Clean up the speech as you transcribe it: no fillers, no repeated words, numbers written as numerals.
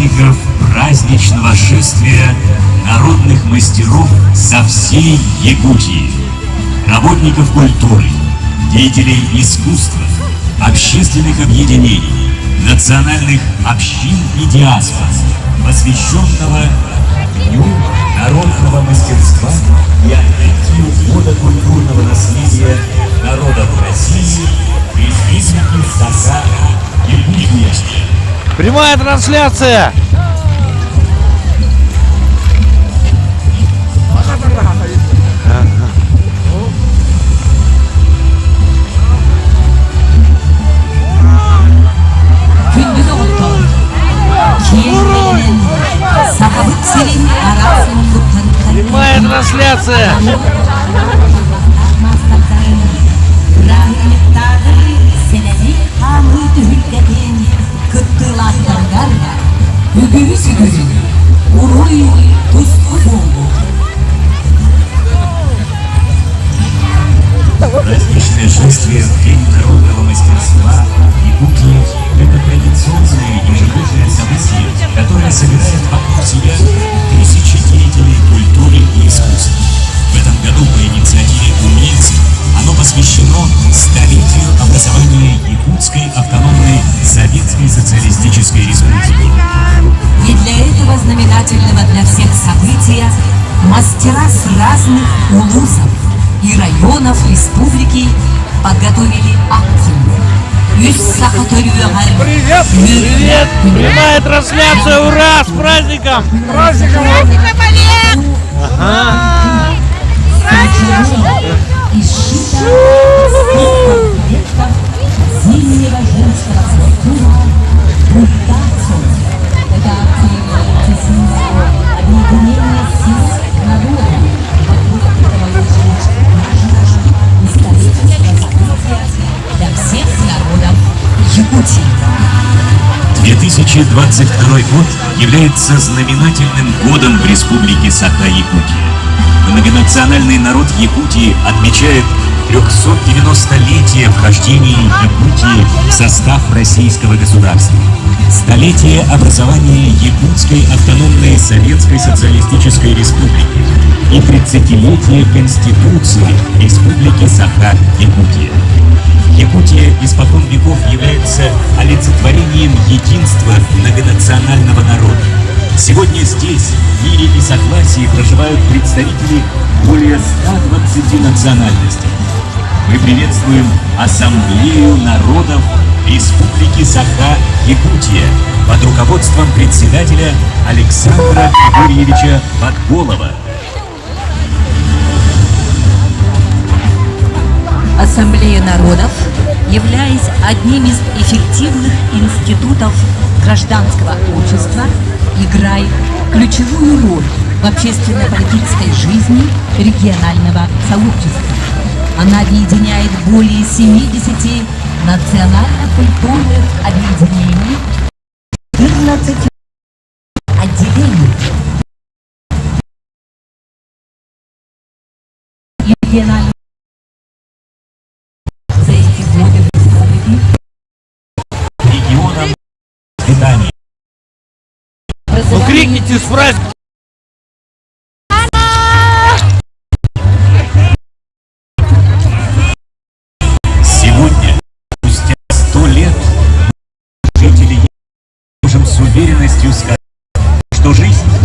участников праздничного шествия народных мастеров со всей Якутии, работников культуры, деятелей искусства, общественных объединений, национальных общин и диаспор, посвященного Дню народного мастерства и открытию года культурного наследия народов России и республики Саха-Якутия. Прямая трансляция! Прямая трансляция! Праздничное шествие в День народного мастерства Якутии – это традиционное ежегодное событие, которое собирает вокруг себя тысячи деятелей культуры и искусства. В этом году по инициативе умельцев оно посвящено столетию образования Якутской автономной Советской Социалистической Республики. И для этого знаменательного для всех события мастера с разных улусов и районов республики подготовили акцию. Привет! Привет! Прямая трансляция! Ура! С праздником! Праздником! Ага. Зимнего женского культура «Мультацию». Эта акция является символом объединения сил народа вокруг этого очень важного исторического события для всех народов Якутии. 2022 год является знаменательным годом в Республике Саха-Якутия. Многонациональный народ Якутии отмечает 390-летие вхождения Якутии в состав российского государства, столетие образования Якутской автономной Советской Социалистической Республики и 30-летие Конституции Республики Саха-Якутия. Якутия испокон веков является олицетворением единства многонационального народа. Сегодня здесь, в мире и согласии, проживают представители более 120 национальностей. Мы приветствуем Ассамблею народов Республики Саха-Якутия под руководством председателя Александра Григорьевича Подголова. Ассамблея народов, являясь одним из эффективных институтов гражданского общества, играет ключевую роль в общественно-политической жизни регионального сообщества. Она объединяет более 70 национально-культурных объединений, 14 отделений. Регионального за эти годы в республике Регионом питания. Ну крикните с праздником! Сегодня, спустя 100 лет, жители можем с уверенностью сказать,